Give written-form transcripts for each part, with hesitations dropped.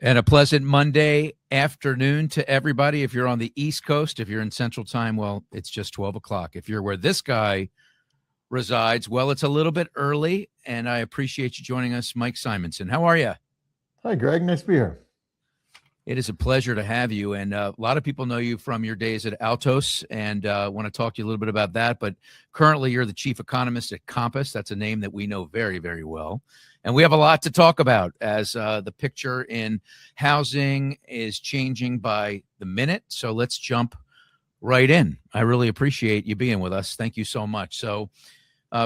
And a pleasant Monday afternoon to everybody. If you're on the East Coast, if you're in Central Time, well, it's just 12 o'clock. If you're where this guy resides, well, it's a little bit early, and I appreciate you joining us, Mike Simonsen. How are you? Hi, Greg. Nice to be here. It is a pleasure to have you, and a lot of people know you from your days at Altos, and want to talk to you a little bit about that, but currently you're the chief economist at Compass. That's a name that we know very, very well, and we have a lot to talk about as the picture in housing is changing by the minute, so let's jump right in. I really appreciate you being with us. Thank you so much. So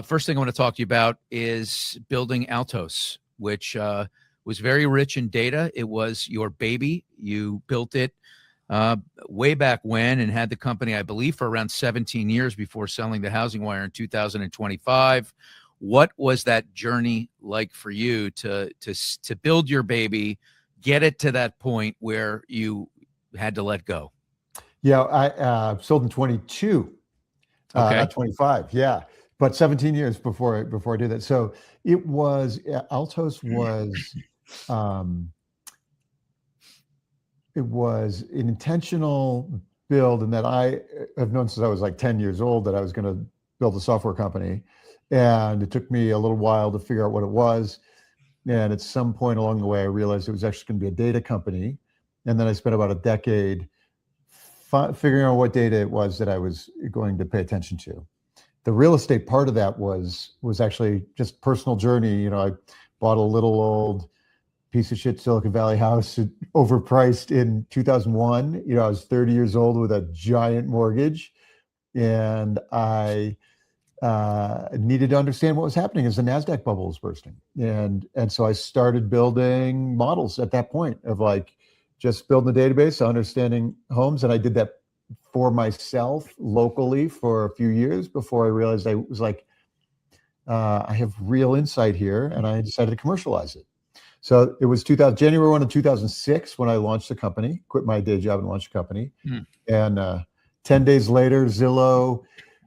first thing I want to talk to you about is building Altos, which was very rich in data. It was your baby. You built it way back when and had the company, I believe, for around 17 years before selling the Housing Wire in 2025. What was that journey like for you to build your baby, get it to that point where you had to let go? Yeah, I sold in 22, not 25. Yeah, but 17 years before I did that. So it was Altos was. It was an intentional build, and that I have known since I was like 10 years old that I was going to build a software company. And it took me a little while to figure out what it was. And at some point along the way, I realized it was actually going to be a data company. And then I spent about a decade figuring out what data it was that I was going to pay attention to. The real estate part of that was actually just personal journey. You know, I bought a little old piece of shit Silicon Valley house, overpriced in 2001. You know, I was 30 years old with a giant mortgage, and I needed to understand what was happening as the NASDAQ bubble was bursting. And so I started building models at that point of like just building a database, understanding homes. And I did that for myself locally for a few years before I realized I was like, I have real insight here, and I decided to commercialize it. So it was January 1 of 2006 when I launched the company, quit my day job and launched the company. And 10 days later, Zillow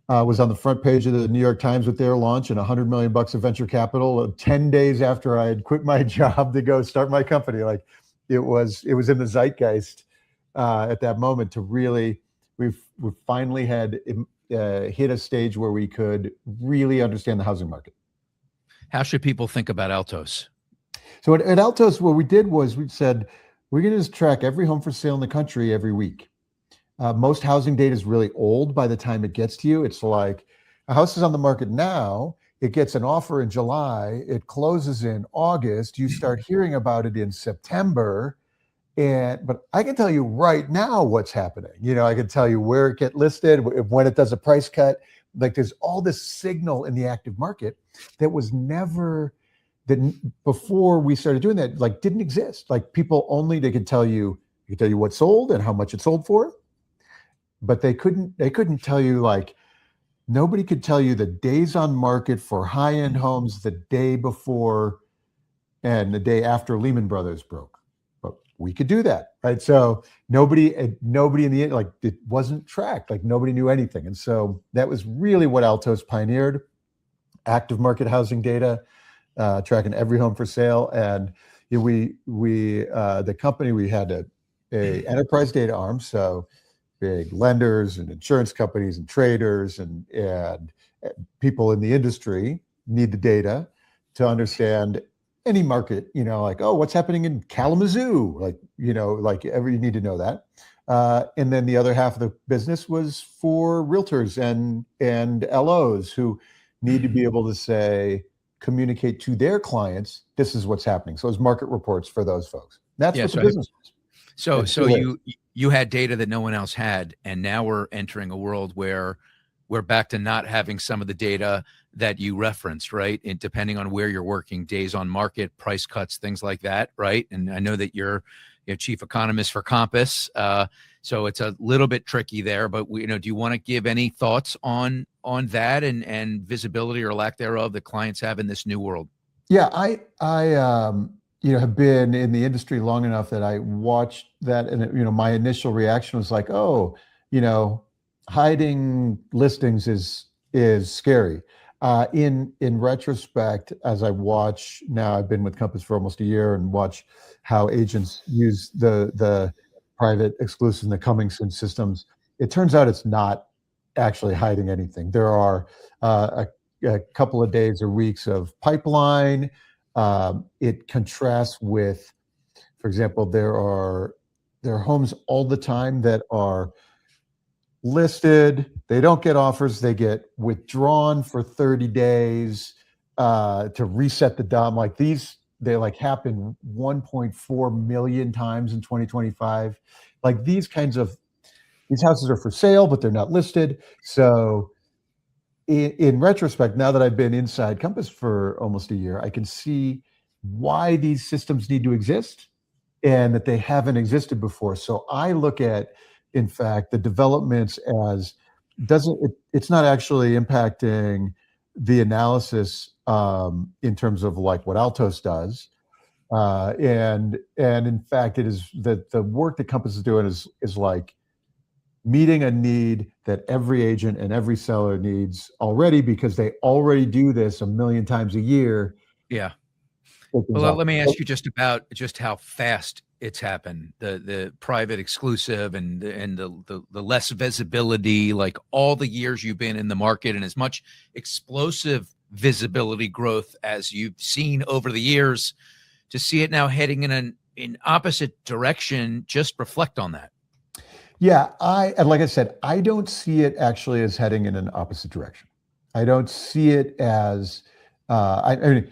was on the front page of the New York Times with their launch and $100 million of venture capital. 10 days after I had quit my job to go start my company, like it was in the zeitgeist at that moment to really, we finally had hit a stage where we could really understand the housing market. How should people think about Altos? So at Altos, what we did was we said, we're going to just track every home for sale in the country every week. Most housing data is really old by the time it gets to you. It's like a house is on the market now. It gets an offer in July. It closes in August. You start hearing about it in September. But I can tell you right now what's happening. You know, I can tell you where it gets listed, when it does a price cut. Like there's all this signal in the active market that was never... that before we started doing that, like didn't exist. Like people only, they could tell you what sold and how much it sold for, but they couldn't tell you, like nobody could tell you the days on market for high-end homes the day before and the day after Lehman Brothers broke. But we could do that, right? So nobody in the end, like it wasn't tracked, like nobody knew anything. And so that was really what Altos pioneered, active market housing data, tracking every home for sale. And the company, we had a enterprise data arm, so big lenders and insurance companies and traders and people in the industry need the data to understand any market, you know, like, oh, what's happening in Kalamazoo? Like, you know, like you need to know that. And then the other half of the business was for realtors and LOs who need to be able to communicate to their clients, this is what's happening. So it's market reports for those folks. That's what the business was. So you had data that no one else had, and now we're entering a world where we're back to not having some of the data that you referenced, right? And depending on where you're working, days on market, price cuts, things like that, right? And I know that you're chief economist for Compass, so it's a little bit tricky there. But do you want to give any thoughts on that and visibility or lack thereof that clients have in this new world? Yeah, I have been in the industry long enough that I watched that, and my initial reaction was like, oh, hiding listings is scary. In retrospect, as I watch now, I've been with Compass for almost a year and watch how agents use the private, exclusive, and the coming soon systems. It turns out it's not actually hiding anything. There are a couple of days or weeks of pipeline. It contrasts with, for example, there are homes all the time that are listed, they don't get offers, they get withdrawn for 30 days to reset the DOM. Like these, they like happen 1.4 million times in 2025. Like these houses are for sale, but they're not listed. So in retrospect, now that I've been inside Compass for almost a year, I can see why these systems need to exist and that they haven't existed before. So I look at, in fact, the developments as it's not actually impacting the analysis in terms of like what Altos does. And in fact, it is that the work that Compass is doing is like meeting a need that every agent and every seller needs already, because they already do this a million times a year. Yeah. Well, let me ask you just how fast it's happened. The private exclusive and the less visibility, like all the years you've been in the market, and as much explosive visibility growth as you've seen over the years, to see it now heading in an opposite direction. Just reflect on that. Yeah, and like I said, I don't see it actually as heading in an opposite direction. I don't see it as I mean,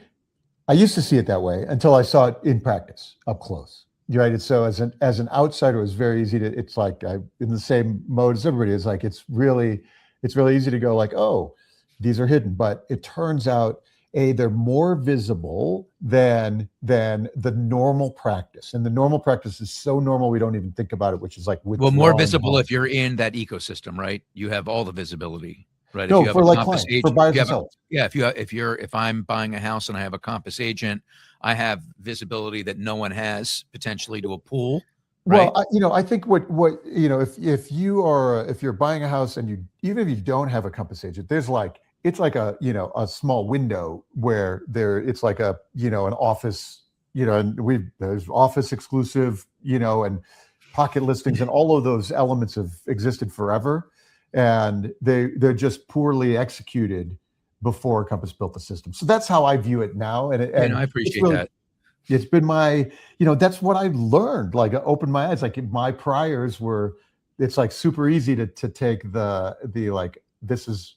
I used to see it that way until I saw it in practice up close. Right. And so as an outsider, it was very easy to, it's like I'm in the same mode as everybody is. Like it's really easy to go like, oh, these are hidden. But it turns out, they're more visible than the normal practice. And the normal practice is so normal we don't even think about it, which is like more visible if you're in that ecosystem, right? You have all the visibility. Right. No, for like clients, for buyers and sellers. Yeah. If I'm buying a house and I have a Compass agent, I have visibility that no one has potentially to a pool. Right? Well, I think what if you're buying a house and even if you don't have a Compass agent, it's like a small window where it's like an office, and there's office exclusive, and pocket listings, and all of those elements have existed forever. And they're just poorly executed before Compass built the system. So that's how I view it now. And I appreciate that. It's been my, that's what I've learned. Like, opened my eyes. Like my priors were, it's like super easy to take the like, this is,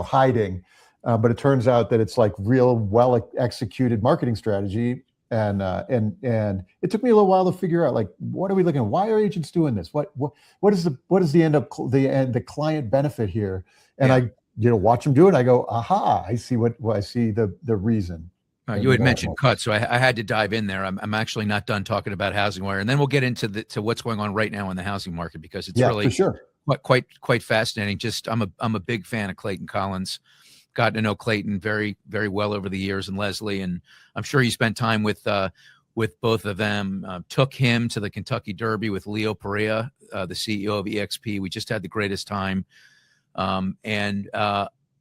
hiding. But it turns out that it's like real well executed marketing strategy. And it took me a little while to figure out, like, what are we looking at? Why are agents doing this? What is the client benefit here? And I watch them do it. I go, aha! I see I see the reason. You had mentioned cuts, so I had to dive in there. I'm actually not done talking about HousingWire, and then we'll get into to what's going on right now in the housing market, because it's really for sure quite fascinating. Just I'm a big fan of Clayton Collins. Got to know Clayton very, very well over the years, and Leslie, and I'm sure you spent time with both of them. Took him to the Kentucky Derby with Leo Perea, the CEO of EXP. We just had the greatest time, and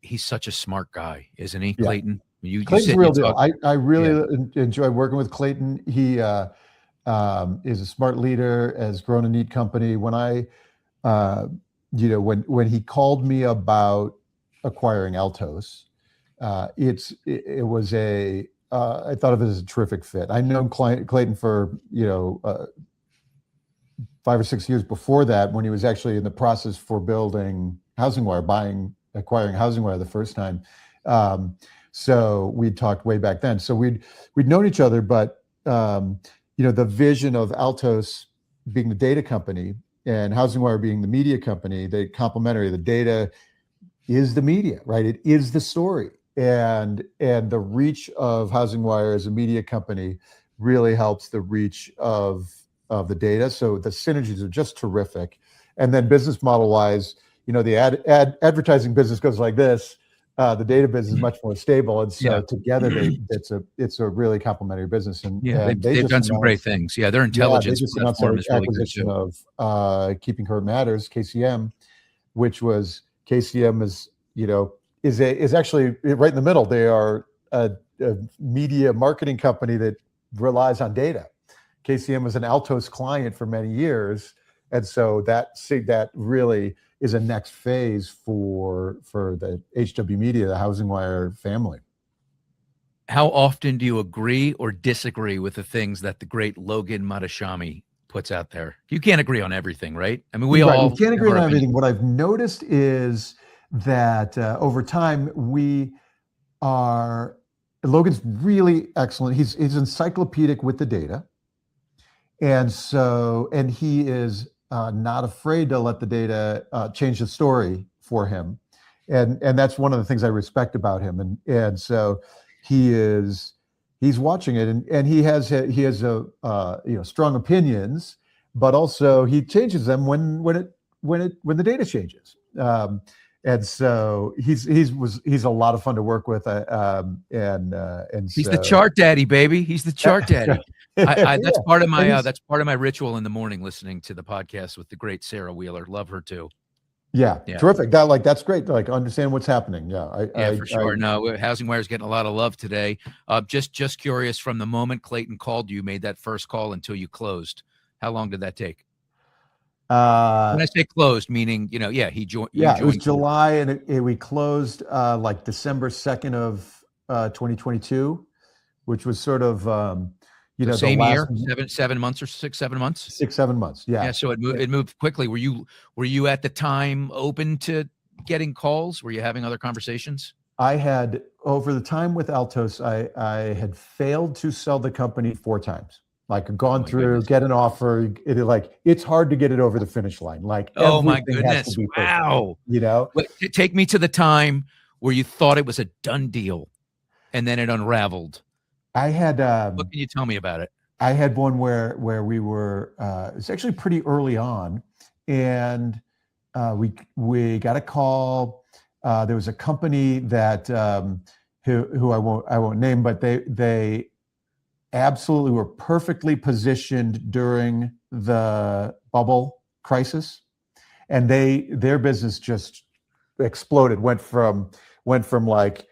he's such a smart guy, isn't he, Clayton? Clayton's real deal. I really enjoy working with Clayton. He is a smart leader, has grown a neat company. When when he called me about acquiring Altos, it was I thought of it as a terrific fit. I known Clayton for 5 or 6 years before that, when he was actually in the process for building HousingWire, acquiring HousingWire the first time. So we'd talked way back then. So we'd known each other, but the vision of Altos being the data company and HousingWire being the media company, they complementary. The data is the media, right? It is the story, and the reach of HousingWire as a media company really helps the reach of the data. So the synergies are just terrific. And then business model wise, the advertising business goes like this. The data business is much more stable, and so together it's a really complementary business. And they've done some great things. Yeah, their intelligence platform is really good too. Of Keeping Current Matters, KCM, which was KCM is is actually right in the middle. They are a media marketing company that relies on data. KCM was an Altos client for many years, and so that really is a next phase for the HW Media, the Housing Wire family. How often do you agree or disagree with the things that the great Logan Matashami puts out there? You can't agree on everything, right? I mean, we all can't agree have on our everything. What I've noticed is that over time Logan's really excellent. He's encyclopedic with the data. And he is not afraid to let the data change the story for him. And that's one of the things I respect about him. And so he's watching it, and he has strong opinions, but also he changes them when the data changes. And so he's a lot of fun to work with. And he's the chart daddy, baby. He's the chart daddy. That's part of my ritual in the morning, listening to the podcast with the great Sarah Wheeler. Love her too. Yeah. Terrific. That's great. Like, understand what's happening. Yeah, for sure. No, Housing Wire is getting a lot of love today. Just curious, from the moment Clayton called you, made that first call until you closed, how long did that take? When I say closed, meaning, he joined. Yeah, it was July, and we closed like December 2nd of 2022, which was sort of the same year, 7 months or 7 months. 6-7 months. Yeah. Yeah. So it moved quickly. Were you at the time open to getting calls? Were you having other conversations? I had, over the time with Altos, I had failed to sell the company 4 times. Like, gone through, get an offer. It's hard to get it over the finish line. Like, oh my goodness, wow! Perfect, take me to the time where you thought it was a done deal, and then it unraveled. I had. What can you tell me about it? I had one where we were. It's actually pretty early on, and we got a call. There was a company that who I won't name, but they absolutely were perfectly positioned during the bubble crisis, and their business just exploded. Went from like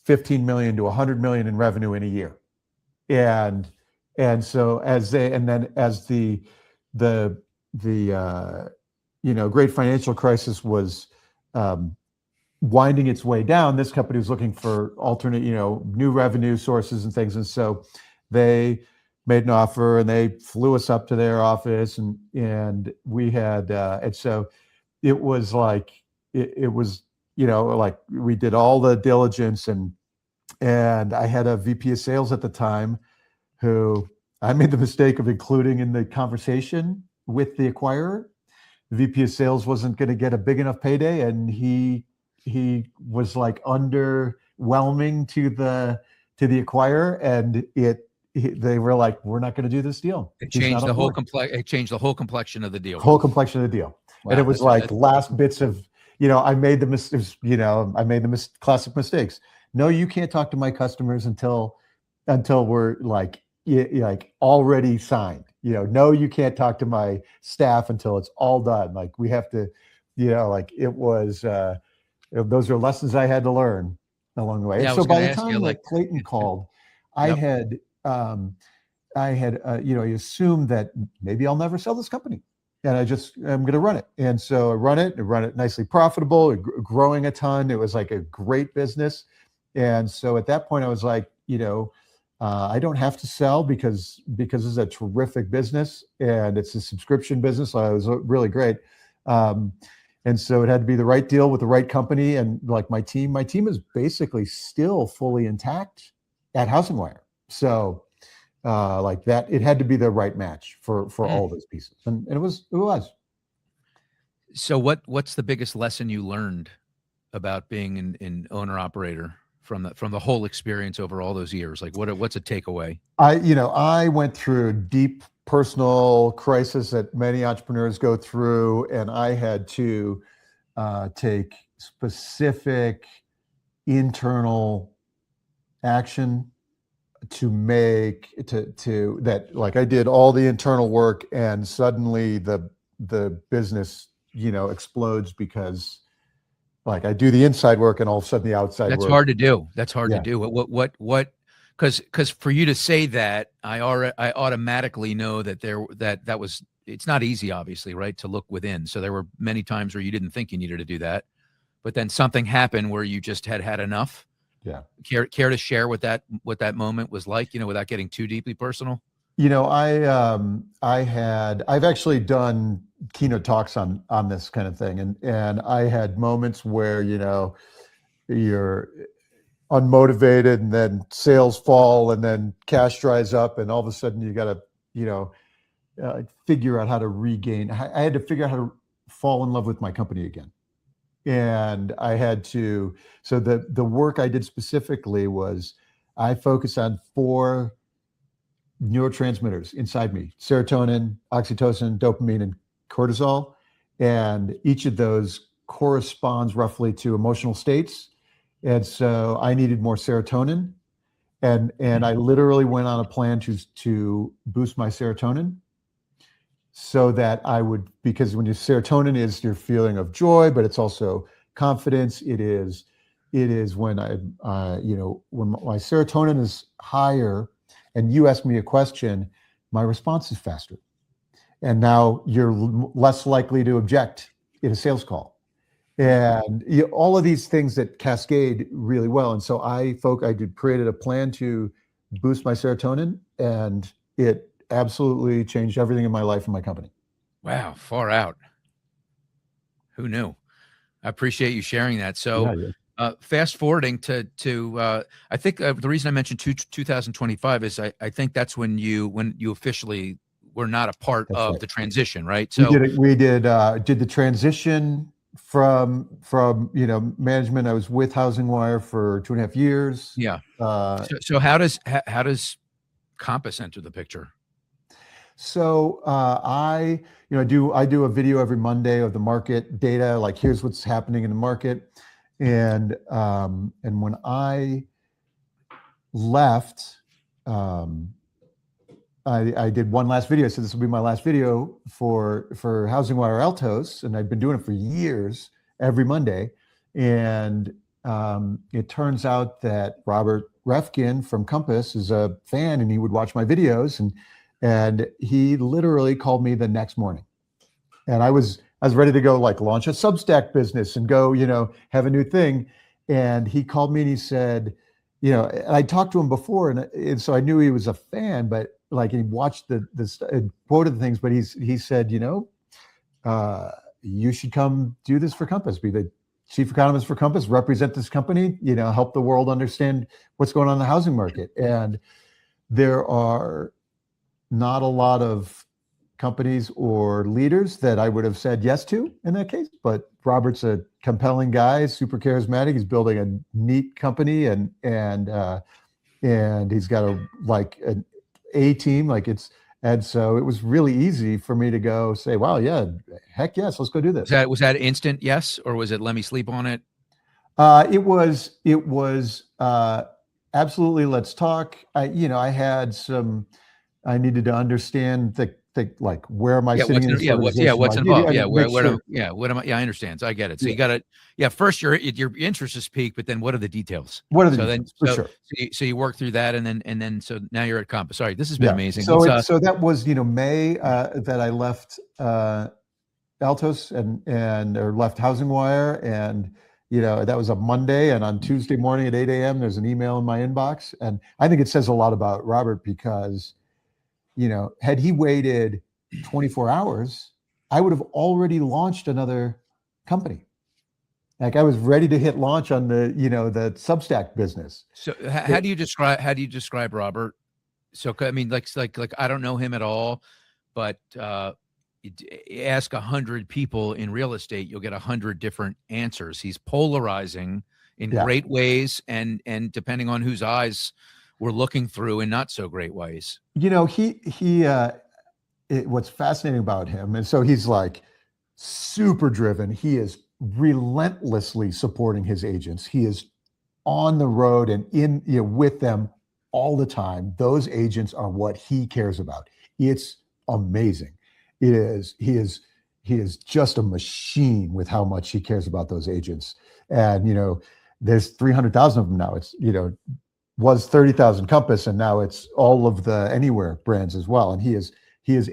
15 million to 100 million in revenue in a year, and so as the great financial crisis was winding its way down, this company was looking for alternate, new revenue sources and things, and so they made an offer, and they flew us up to their office, and we had, and so it was like, it was, like, we did all the diligence, and I had a VP of sales at the time who I made the mistake of including in the conversation with the acquirer. The VP of sales wasn't going to get a big enough payday, and he was like underwhelming to the acquirer, and they were like, "We're not going to do this deal." It changed the whole complexion of the deal. Wow, and it was like last bits of, I made the classic mistakes. No, you can't talk to my customers until we're like already signed. No, you can't talk to my staff until it's all done. Like, we have to, it was. Those are lessons I had to learn along the way. Yeah, and so by the time Clayton called, I had assumed that maybe I'll never sell this company, and I'm going to run it. And so I run it nicely profitable, growing a ton. It was like a great business. And so at that point I was like, I don't have to sell because this is a terrific business, and it's a subscription business. So it was really great. And so it had to be the right deal with the right company. And like my team is basically still fully intact at Housing Wire. So like that, it had to be the right match for all those pieces. And it was. So what's the biggest lesson you learned about being an owner operator from the whole experience over all those years? Like, what's a takeaway? I went through deep personal crisis that many entrepreneurs go through, and I had to take specific internal action to that. Like, I did all the internal work, and suddenly the business explodes because Like I do the inside work and all of a sudden the outside That's work. hard to do. That's hard to Yeah. do. Because for you to say that, I automatically know that that was, it's not easy, obviously, right, to look within. So there were many times where you didn't think you needed to do that, but then something happened where you just had enough. Yeah. Care to share what that moment was like, without getting too deeply personal? I've actually done keynote talks on this kind of thing, and I had moments where you're unmotivated, and then sales fall, and then cash dries up, and all of a sudden you got to figure out how to regain. I had to figure out how to fall in love with my company again, and I had to. So the work I did specifically was I focused on 4 neurotransmitters inside me: serotonin, oxytocin, dopamine, and cortisol. And each of those corresponds roughly to emotional states. And so I needed more serotonin. And I literally went on a plan to boost my serotonin so that I would, because when your serotonin is your feeling of joy, but it's also confidence. It is when when my serotonin is higher, and you ask me a question, my response is faster. And now you're less likely to object in a sales call. And all of these things that cascade really well. And so I created a plan to boost my serotonin, and it absolutely changed everything in my life and my company. Wow, far out. Who knew? I appreciate you sharing that. So fast forwarding to I think the reason I mentioned 2025 is I think that's when you officially were not a part of the transition, right? So we did the transition from management. I was with Housing Wire for 2.5 years. Yeah. So how does Compass enter the picture? So I do a video every Monday of the market data, like here's what's happening in the market, and when I left, I did one last video. So this will be my last video for Housing Wire Altos, and I've been doing it for years, every Monday. And it turns out that Robert Refkin from Compass is a fan, and he would watch my videos, and he literally called me the next morning, and I was ready to go, like, launch a Substack business and go have a new thing. And he called me and he said, I talked to him before, and so I knew he was a fan, but like he watched the quoted the things, but he said, you should come do this for Compass, be the chief economist for Compass, represent this company, help the world understand what's going on in the housing market. And there are not a lot of companies or leaders that I would have said yes to in that case, but Robert's a compelling guy, super charismatic. He's building a neat company, and he's got an A team, and so it was really easy for me to go say, wow, yeah, heck yes, let's go do this. Was that instant yes, or was it let me sleep on it? It was absolutely, let's talk. I needed to understand the where am I sitting in this organization? What's involved? What am I? Yeah, I understand. So I get it. So you got to, first your interest is peaked, but then what are the details? What are the details? For sure. So you work through that, and then so now you're at Compass. Sorry, this has been amazing. So that was May that I left Altos or left Housing Wire, and that was a Monday, and on Tuesday morning at 8 a.m. there's an email in my inbox, and I think it says a lot about Robert because had he waited 24 hours, I would have already launched another company. Like I was ready to hit launch on the Substack business. So how do you describe Robert? So I mean, like I don't know him at all, but you ask 100 people in real estate, you'll get 100 different answers. He's polarizing in great ways, and depending on whose eyes we're looking through, in not so great ways. What's fascinating about him, and so he's like super driven. He is relentlessly supporting his agents. He is on the road and with them all the time. Those agents are what he cares about. It's amazing. It is. he is just a machine with how much he cares about those agents. And, there's 300,000 of them now. It's, was 30,000 Compass, and now it's all of the Anywhere brands as well. And he is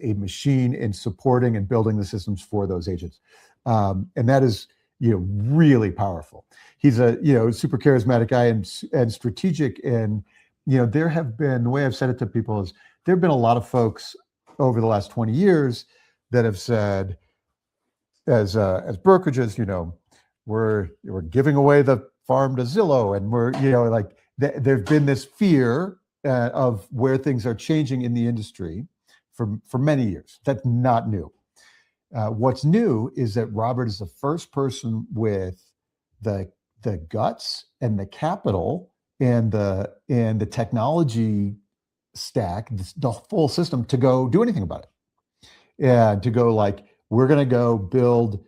a machine in supporting and building the systems for those agents. And that is, really powerful. He's a, super charismatic guy and strategic. And, there have been, the way I've said it to people is, there have been a lot of folks over the last 20 years that have said, as brokerages, we're giving away the farm to Zillow, and we're, there's been this fear of where things are changing in the industry for many years. That's not new. What's new is that Robert is the first person with the guts and the capital and the technology stack, the full system, to go do anything about it, and to go like, we're going to go build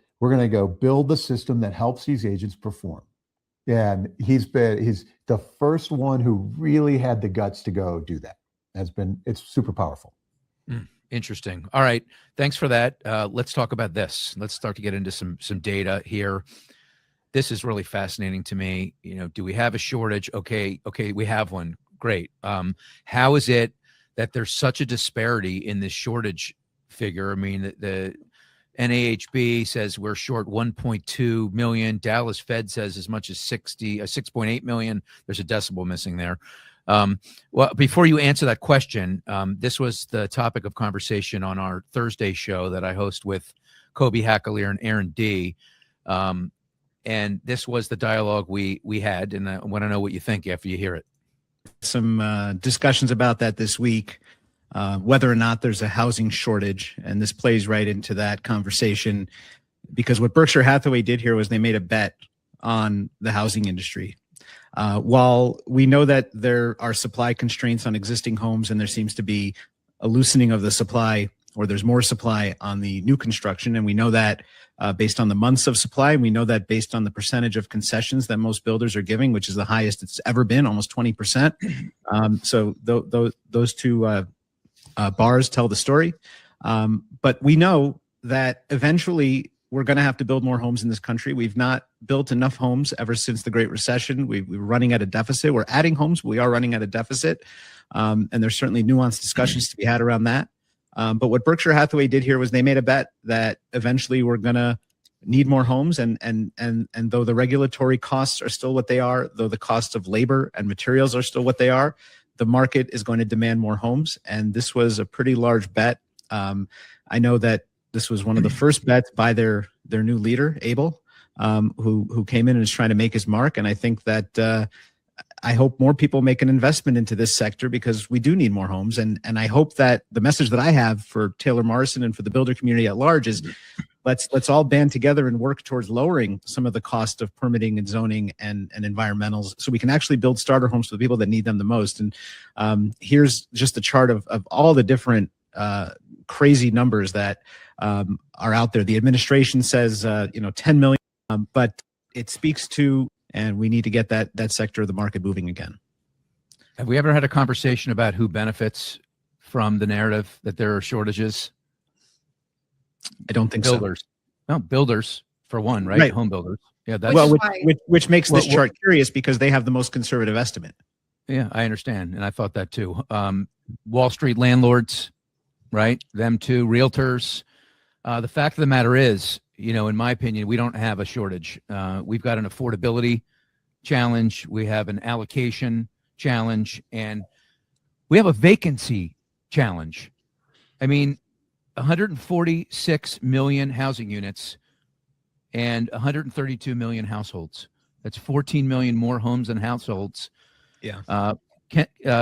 the system that helps these agents perform. And he's the first one who really had the guts to go do that. It's super powerful. Interesting. All right. Thanks for that. Let's talk about this. Let's start to get into some data here. This is really fascinating to me. Do we have a shortage? Okay, we have one. Great. How is it that there's such a disparity in this shortage figure? I mean, the NAHB says we're short 1.2 million. Dallas Fed says as much as 6.8 million. There's a decimal missing there. Well, before you answer that question, this was the topic of conversation on our Thursday show that I host with Kobe Hackalier and Aaron D. And this was the dialogue we had, and I want to know what you think after you hear it. Some discussions about that this week, whether or not there's a housing shortage, and this plays right into that conversation, because what Berkshire Hathaway did here was they made a bet on the housing industry. While we know that there are supply constraints on existing homes, and there seems to be a loosening of the supply, or there's more supply on the new construction, and we know that based on the months of supply, and we know that based on the percentage of concessions that most builders are giving, which is the highest it's ever been, almost 20%. So those two bars tell the story. But we know that eventually we're going to have to build more homes in this country. We've not built enough homes ever since the Great Recession. We're running at a deficit. We're adding homes, but we are running at a deficit. And there's certainly nuanced discussions to be had around that. But what Berkshire Hathaway did here was they made a bet that eventually we're going to need more homes. And though the regulatory costs are still what they are, though the cost of labor and materials are still what they are, the market is going to demand more homes. And this was a pretty large bet. I know that this was one of the first bets by their new leader, Abel, who came in and is trying to make his mark. And I think that I hope more people make an investment into this sector, because we do need more homes. And I hope that the message that I have for Taylor Morrison and for the builder community at large is let's all band together and work towards lowering some of the cost of permitting and zoning and environmentals, so we can actually build starter homes for the people that need them the most. And here's just a chart of all the different crazy numbers that are out there. The administration says 10 million, but it speaks to, and we need to get that sector of the market moving again. Have we ever had a conversation about who benefits from the narrative that there are shortages? I don't think builders. So. No, builders for one, right? Home builders. Yeah, that's which makes this chart curious, because they have the most conservative estimate. Yeah, I understand, and I thought that too. Wall Street landlords, right? Them too. Realtors. The fact of the matter is, in my opinion, we don't have a shortage. We've got an affordability challenge. We have an allocation challenge, and we have a vacancy challenge. I mean, 146 million housing units and 132 million households. That's 14 million more homes than households. Yeah.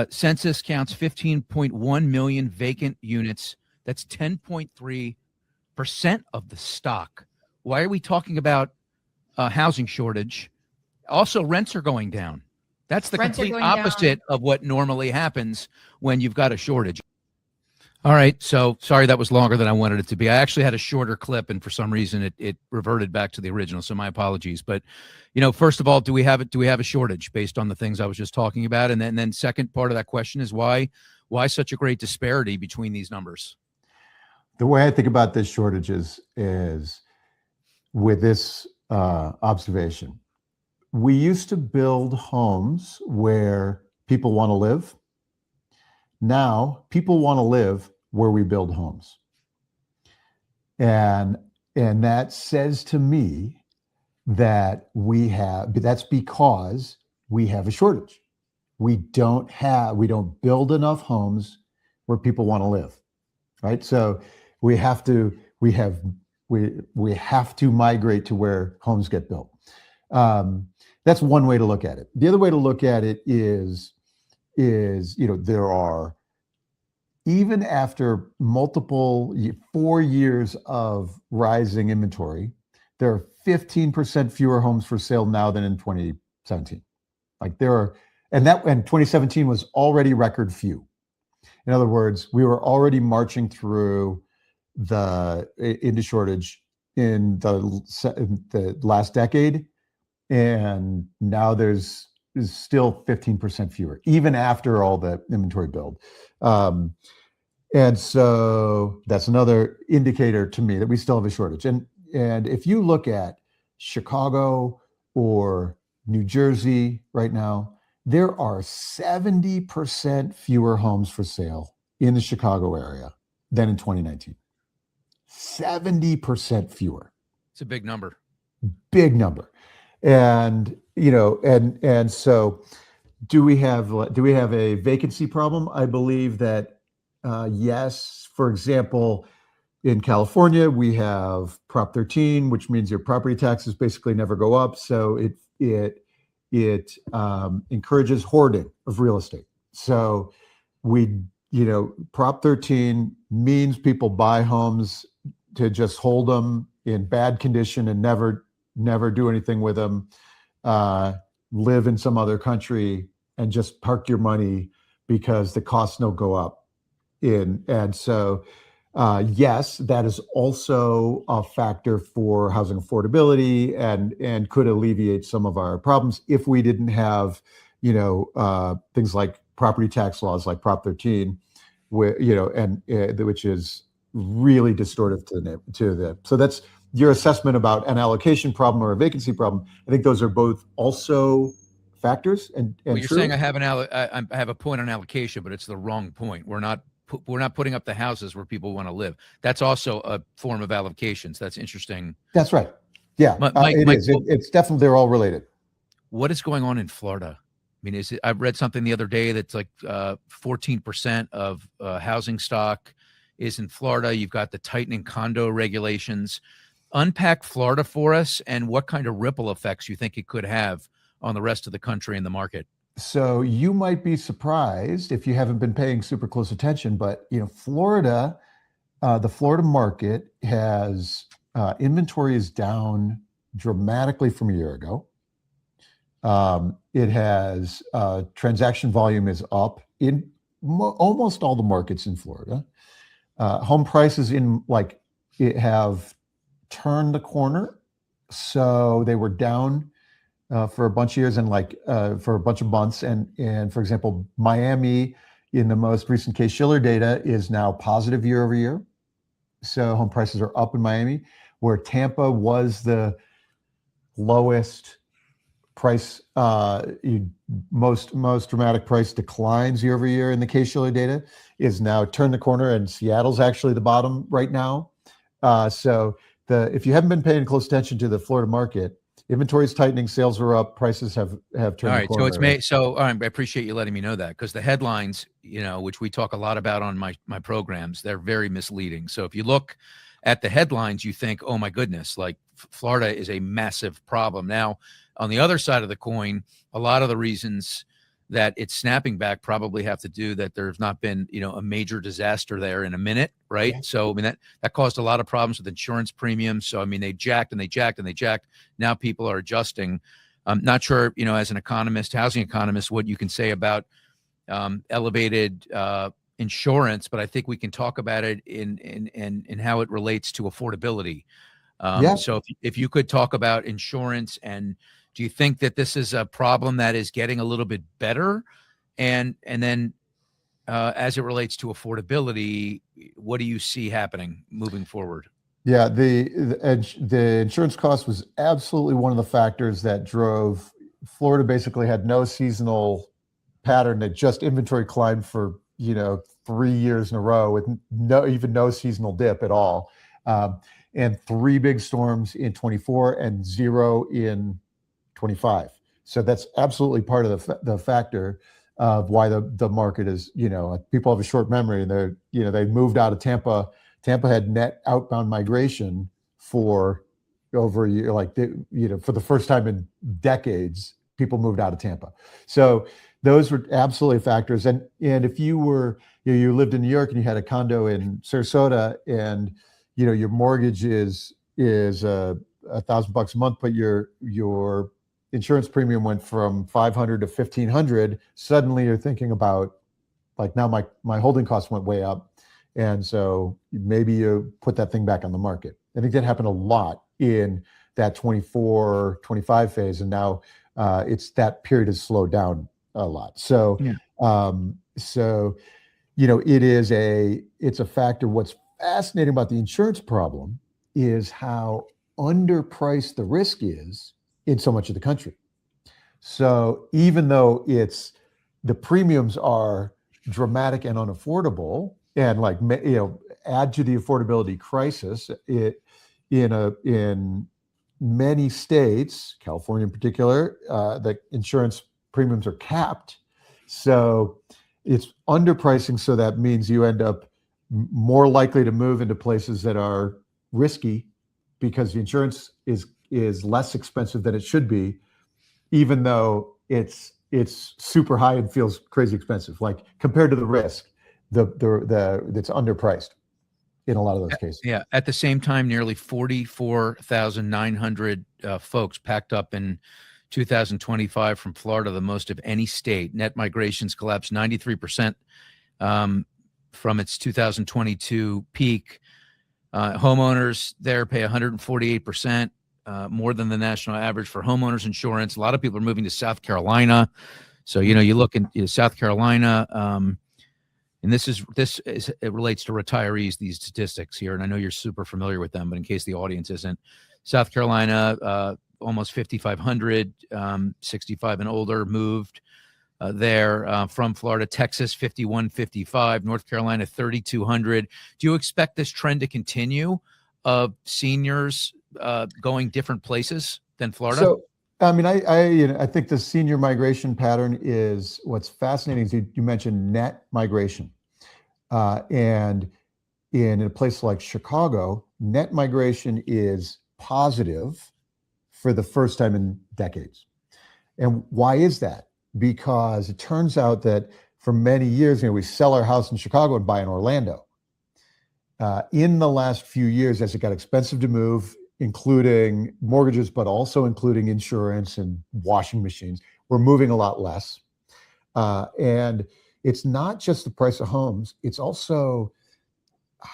Census counts 15.1 million vacant units. That's 10.3% of the stock. Why are we talking about a housing shortage? Also, rents are going down. That's the complete opposite of what normally happens when you've got a shortage. All right. So sorry, that was longer than I wanted it to be. I actually had a shorter clip, and for some reason it reverted back to the original. So my apologies. But, first of all, do we have a shortage based on the things I was just talking about? And then second part of that question is why such a great disparity between these numbers? The way I think about this shortage is with this observation. We used to build homes where people want to live. Now people want to live where we build homes. And that says to me that that's because we have a shortage. We don't build enough homes where people want to live. Right. So we have to migrate to where homes get built. That's one way to look at it. The other way to look at it is, there are, even after multiple 4 years of rising inventory, there are 15% fewer homes for sale now than in 2017. And 2017 was already record few. In other words, we were already marching through into shortage in the last decade, and now there's still 15% fewer, even after all the inventory build. And so that's another indicator to me that we still have a shortage. And if you look at Chicago or New Jersey right now, there are 70% fewer homes for sale in the Chicago area than in 2019. 70% fewer. It's a big number. Big number. And so do we have a vacancy problem? I believe that yes. For example, in California, we have Prop 13, which means your property taxes basically never go up. So it encourages hoarding of real estate. So Prop 13 means people buy homes to just hold them in bad condition and never do anything with them, live in some other country and just park your money because the costs don't go up. And so, yes, that is also a factor for housing affordability and could alleviate some of our problems if we didn't have, things like property tax laws like Prop 13, which is really distortive to the. So that's your assessment about an allocation problem or a vacancy problem. I think those are both also factors. And well, you're true. saying I have a point on allocation, but it's the wrong point. We're not putting up the houses where people want to live. That's also a form of allocations. That's interesting. That's right. Yeah, Mike, it's definitely, they're all related. What is going on in Florida? I mean, I've read something the other day that's like 14% of housing stock is in Florida. You've got the tightening condo regulations. Unpack Florida for us and what kind of ripple effects you think it could have on the rest of the country and the market. So you might be surprised if you haven't been paying super close attention, but Florida, the Florida market has inventory is down dramatically from a year ago. It has transaction volume is up in almost all the markets in Florida. Home prices have turned the corner, so they were down for a bunch of years and for a bunch of months. And for example, Miami in the most recent Case-Shiller data is now positive year over year. So home prices are up in Miami, where Tampa was the lowest price, most dramatic price declines year over year in the Case-Shiller data is now turned the corner, and Seattle's actually the bottom right now. So if you haven't been paying close attention to the Florida market, inventory is tightening, sales are up, prices have turned. All right, the corner. So I appreciate you letting me know that, because the headlines, which we talk a lot about on my programs, they're very misleading. So if you look at the headlines, you think, oh my goodness, like Florida is a massive problem. Now, on the other side of the coin, a lot of the reasons that it's snapping back probably have to do that there's not been, a major disaster there in a minute, right? Yeah. So, I mean, that caused a lot of problems with insurance premiums. So, I mean, they jacked and they jacked and they jacked. Now people are adjusting. I'm not sure, as an economist, housing economist, what you can say about elevated insurance, but I think we can talk about it in how it relates to affordability. So if you could talk about insurance, and do you think that this is a problem that is getting a little bit better? And then as it relates to affordability, what do you see happening moving forward? Yeah, the insurance cost was absolutely one of the factors that drove Florida. Basically had no seasonal pattern, that just inventory climbed for 3 years in a row with no seasonal dip at all, and three big storms in 24 and zero in 25. So that's absolutely part of the factor of why the market is, people have a short memory, and they moved out of Tampa. Tampa had net outbound migration for over a year, for the first time in decades, people moved out of Tampa. So those were absolutely factors. And if you were, you lived in New York and you had a condo in Sarasota, and your mortgage is $1,000 a month, but your insurance premium went from 500 to 1,500. Suddenly, you're thinking about, like, now my holding costs went way up, and so maybe you put that thing back on the market. I think that happened a lot in that 24, 25 phase, and now it's that period has slowed down a lot. So, Yeah. It's a factor. What's fascinating about the insurance problem is how underpriced the risk is in so much of the country. So even though the premiums are dramatic and unaffordable, and add to the affordability crisis, in many states, California in particular, the insurance premiums are capped. So it's underpricing. So that means you end up more likely to move into places that are risky because the insurance is less expensive than it should be, even though it's super high and feels crazy expensive. Like, compared to the risk, it's underpriced in a lot of those cases. Yeah. At the same time, nearly 44,900 folks packed up in 2025 from Florida, the most of any state. Net migrations collapsed 93% from its 2022 peak. Homeowners there pay 148%, more than the national average for homeowners insurance. A lot of people are moving to South Carolina. So, you look in South Carolina, and it relates to retirees, these statistics here. And I know you're super familiar with them, but in case the audience isn't, South Carolina, almost 5,500, 65 and older moved there from Florida. Texas, 5,155, North Carolina, 3,200. Do you expect this trend to continue of seniors going different places than Florida? So, I mean, I think the senior migration pattern is what's fascinating. Is you mentioned net migration, and in a place like Chicago, net migration is positive for the first time in decades. And why is that? Because it turns out that for many years, we sell our house in Chicago and buy in Orlando. In the last few years, as it got expensive to move, including mortgages, but also including insurance and washing machines, we're moving a lot less. And it's not just the price of homes, it's also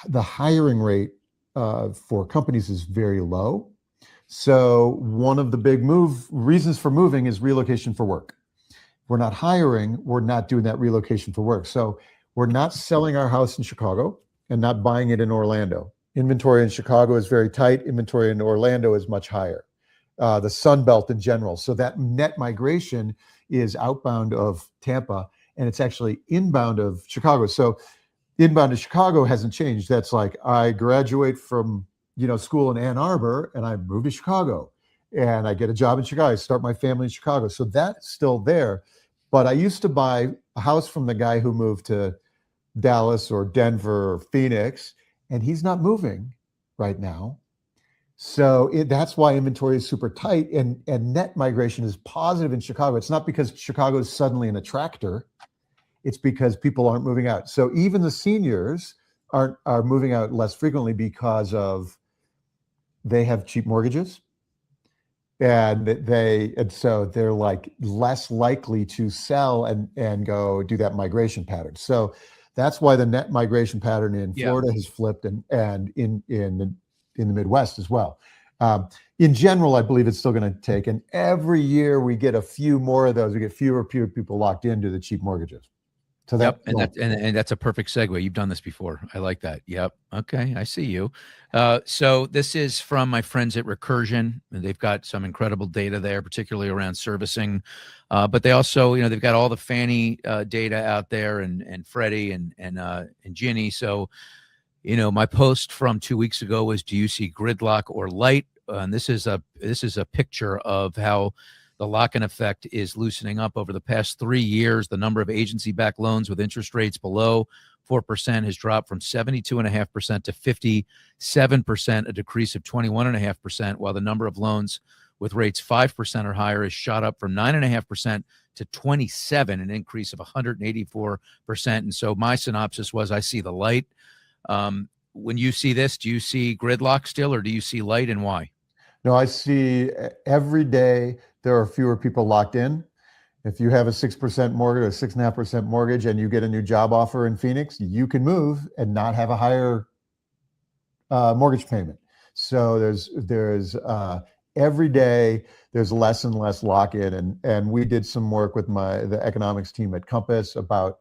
the hiring rate for companies is very low. So one of the big reasons for moving is relocation for work. We're not hiring, we're not doing that relocation for work. So we're not selling our house in Chicago and not buying it in Orlando. Inventory in Chicago is very tight. Inventory in Orlando is much higher. The Sun Belt in general. So that net migration is outbound of Tampa, and it's actually inbound of Chicago. So inbound to Chicago hasn't changed. That's like, I graduate from school in Ann Arbor and I move to Chicago and I get a job in Chicago. I start my family in Chicago. So that's still there. But I used to buy a house from the guy who moved to Dallas or Denver or Phoenix, and he's not moving right now. So that's why inventory is super tight, and net migration is positive in Chicago. It's not because Chicago is suddenly an attractor. It's because people aren't moving out. So even the seniors are moving out less frequently because they have cheap mortgages, and so they're like less likely to sell and go do that migration pattern. So that's why the net migration pattern in Florida has flipped, and in the Midwest as well. In general, I believe it's still going to take, and every year we get a few more of those. We get fewer people locked into the cheap mortgages. So Yep, and that's a perfect segue. You've done this before. I like that. Yep. Okay, I see you. So this is from my friends at Recursion. They've got some incredible data there, particularly around servicing. But they also, they've got all the Fannie data out there, and Freddie and Ginnie. So, my post from 2 weeks ago was, "Do you see gridlock or light?" And this is a picture of how the lock-in effect is loosening up over the past 3 years. The number of agency-backed loans with interest rates below 4% has dropped from 72.5% to 57%, a decrease of 21.5%, while the number of loans with rates 5% or higher has shot up from 9.5% to 27, an increase of 184%. And so my synopsis was, I see the light. When you see this, do you see gridlock still, or do you see light, and why? No, I see every day there are fewer people locked in. If you have a 6% mortgage or 6.5% mortgage and you get a new job offer in Phoenix, you can move and not have a higher mortgage payment. So there's every day there's less and less lock-in, and we did some work with the economics team at Compass about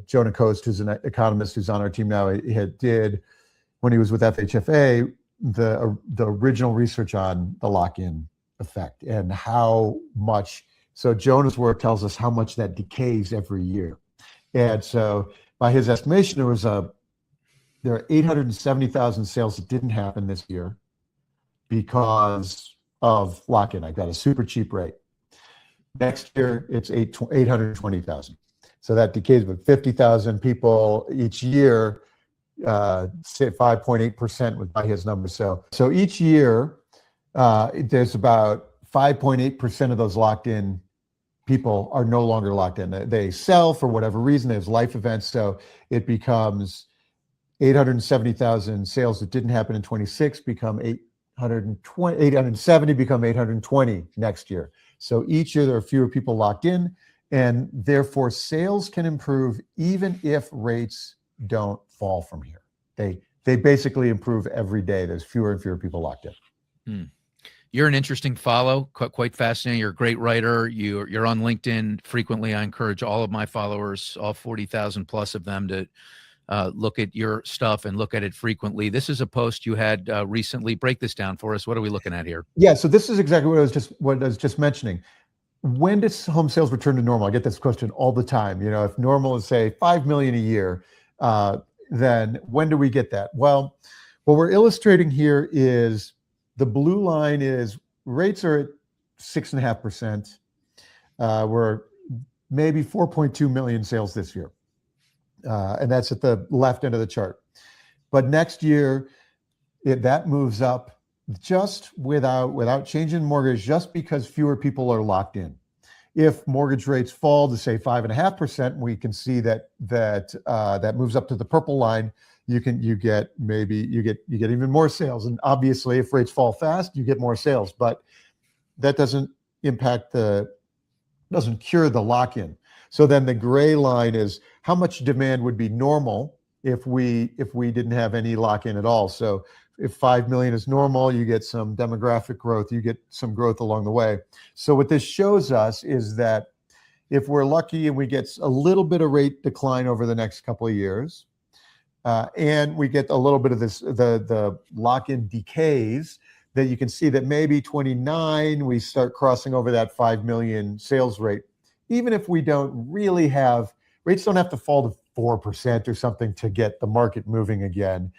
Jonah Coast, who's an economist who's on our team now. He did, when he was with FHFA, the original research on the lock-in effect and how much. So Jonah's work tells us how much that decays every year. And so by his estimation, there are 870,000 sales that didn't happen this year because of lock-in. I got a super cheap rate. Next year, it's 820,000. So that decays with 50,000 people each year. Say 5.8% would by his numbers. So each year, there's about 5.8% of those locked in people are no longer locked in. They sell for whatever reason. There's life events. So it becomes 870,000 sales that didn't happen in 26 become 870 become 820 next year. So each year there are fewer people locked in, and therefore sales can improve even if rates don't fall from here. They basically improve every day. There's fewer and fewer people locked in. You're an interesting follow, quite fascinating. You're a great writer. You're on LinkedIn frequently. I encourage all of my followers, all 40,000 plus of them, to look at your stuff and look at it frequently. This is a post you had recently. Break this down for us. What are we looking at here? Yeah, so this is exactly what I was just mentioning. When does home sales return to normal? I get this question all the time. If normal is, say, 5 million a year, then when do we get that? Well, what we're illustrating here is the blue line is rates are at 6.5%. We're maybe 4.2 million sales this year. And that's at the left end of the chart. But next year, that moves up just without changing mortgage, just because fewer people are locked in. If mortgage rates fall to, say, 5.5%, we can see that moves up to the purple line. You get even more sales. And obviously, if rates fall fast, you get more sales. But that doesn't cure the lock-in. So then the gray line is how much demand would be normal if we didn't have any lock-in at all. So if 5 million is normal, you get some demographic growth, you get some growth along the way. So what this shows us is that if we're lucky and we get a little bit of rate decline over the next couple of years, and we get a little bit of this, the lock-in decays, that you can see that maybe 29, we start crossing over that 5 million sales rate. Even if we don't really have, rates don't have to fall to 4% or something to get the market moving again.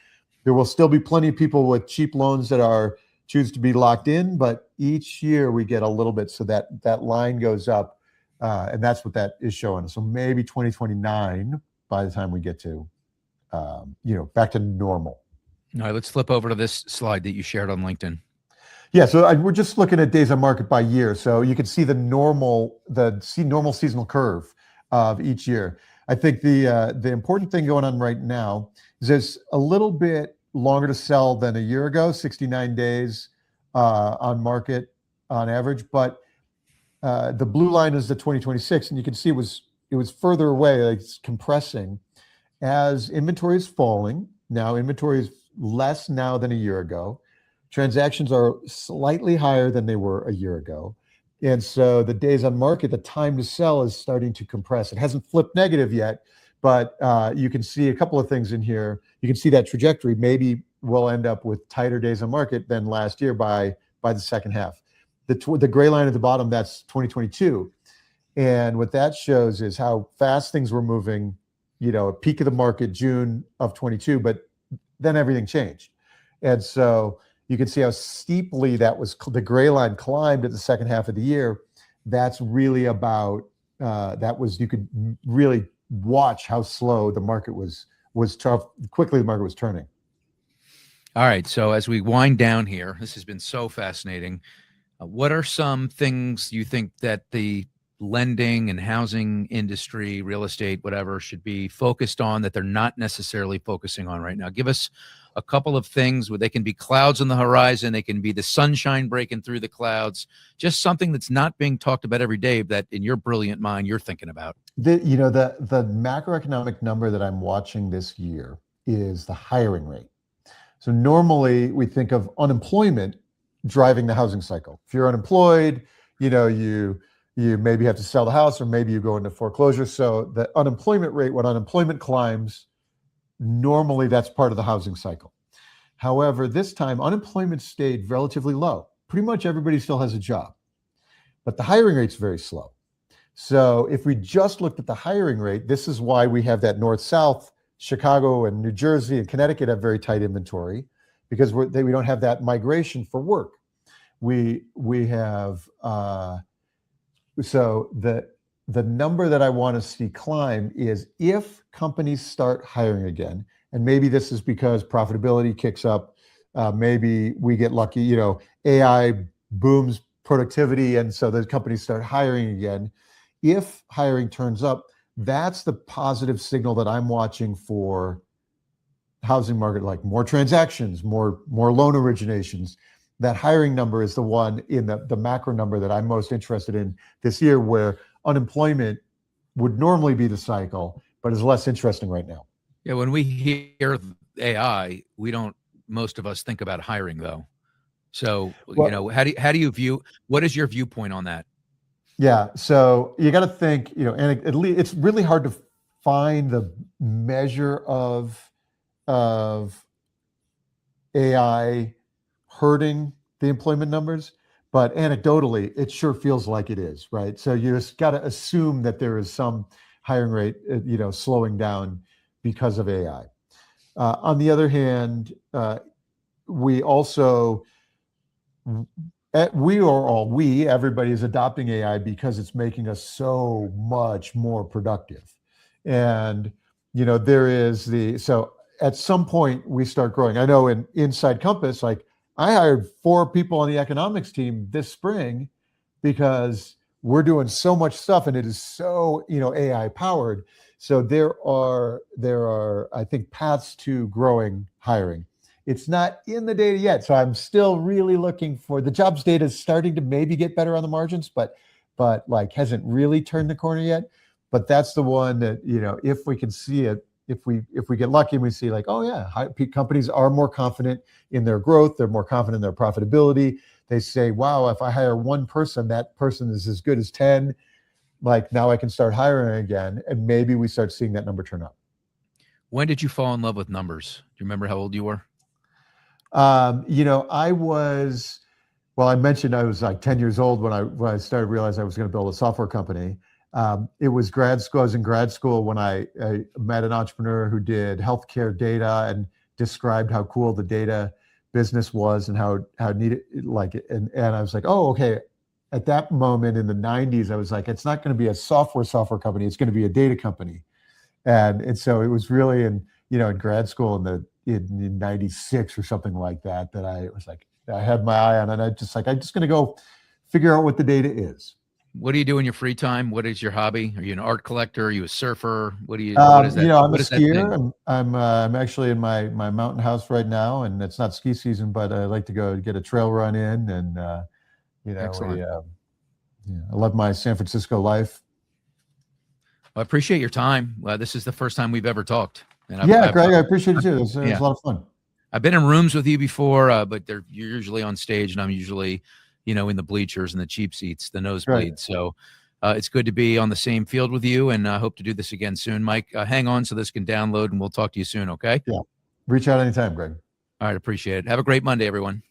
There will still be plenty of people with cheap loans that choose to be locked in, but each year we get a little bit, so that line goes up, and that's what that is showing. So maybe 2029, by the time we get to, back to normal. All right, let's flip over to this slide that you shared on LinkedIn. Yeah, so we're just looking at days on market by year. So you can see the normal seasonal curve of each year. I think the important thing going on right now is there's a little bit longer to sell than a year ago, 69 days on market on average. But the blue line is the 2026, and you can see it was further away, like it's compressing as inventory is falling. Now inventory is less now than a year ago. Transactions are slightly higher than they were a year ago, And so the days on market, the time to sell is starting to compress. It hasn't flipped negative yet, but you can see a couple of things in here. You can see that trajectory. Maybe we'll end up with tighter days on market than last year by the second half. The gray line at the bottom, that's 2022. And what that shows is how fast things were moving, at peak of the market, June of 22, but then everything changed. And so you can see how steeply the gray line climbed at the second half of the year. That's really about, you could really watch how slow the market was tough, quickly the market was turning. All right. So as we wind down here, this has been so fascinating. What are some things you think that the lending and housing industry, real estate, whatever, should be focused on that they're not necessarily focusing on right now? Give us a couple of things where they can be clouds on the horizon. They can be the sunshine breaking through the clouds, just something that's not being talked about every day that in your brilliant mind, you're thinking about. The macroeconomic number that I'm watching this year is the hiring rate. So normally we think of unemployment driving the housing cycle. If you're unemployed, you maybe have to sell the house or maybe you go into foreclosure. So the unemployment rate, when unemployment climbs, normally that's part of the housing cycle. However, this time unemployment stayed relatively low. Pretty much everybody still has a job, but the hiring rate's very slow. So if we just looked at the hiring rate, this is why we have that north-south. Chicago and New Jersey and Connecticut have very tight inventory because we don't have that migration for work. We have so the number that I want to see climb is if companies start hiring again, and maybe this is because profitability kicks up, maybe we get lucky, AI booms productivity, and so the companies start hiring again. If hiring turns up, that's the positive signal that I'm watching for housing market, like more transactions, more loan originations. That hiring number is the one in the macro number that I'm most interested in this year, where unemployment would normally be the cycle, but is less interesting right now. Yeah, when we hear AI, most of us think about hiring though. So, how do you view, what is your viewpoint on that? Yeah, so you got to think, and it's really hard to find the measure of AI hurting the employment numbers, but anecdotally, it sure feels like it is, right? So you just got to assume that there is some hiring rate, slowing down because of AI. On the other hand, we also everybody is adopting AI because it's making us so much more productive. And, so at some point we start growing. I know inside Compass, like I hired 4 people on the economics team this spring because we're doing so much stuff and it is so, AI powered. So there are, I think, paths to growing hiring. It's not in the data yet. So I'm still really looking for the jobs data is starting to maybe get better on the margins, but like hasn't really turned the corner yet. But that's the one that, if we can see it, if we get lucky and we see like, oh yeah, companies are more confident in their growth. They're more confident in their profitability. They say, wow, if I hire one person, that person is as good as 10. Like now I can start hiring again. And maybe we start seeing that number turn up. When did you fall in love with numbers? Do you remember how old you were? I mentioned I was like 10 years old when I started realizing I was going to build a software company. It was grad school. I was in grad school when I met an entrepreneur who did healthcare data and described how cool the data business was and how neat it, and I was like, oh, okay. At that moment in the 90s, I was like, it's not going to be a software company. It's going to be a data company. And so it was really in grad school in 96 or something like that I was like, I had my eye on it. I'm just going to go figure out what the data is. What do you do in your free time? What is your hobby? Are you an art collector? Are you a surfer? What do you? What is that? I'm a skier. I'm actually in my mountain house right now, and it's not ski season, but I like to go get a trail run in, and Excellent. I love my San Francisco life. I appreciate your time. This is the first time we've ever talked. And Greg, I appreciate it too. It was a lot of fun. I've been in rooms with you before, but you're usually on stage, and I'm usually in the bleachers and the cheap seats, the nosebleeds. Right. So it's good to be on the same field with you, and I hope to do this again soon. Mike, hang on so this can download, and we'll talk to you soon, okay? Yeah. Reach out anytime, Greg. All right, appreciate it. Have a great Monday, everyone.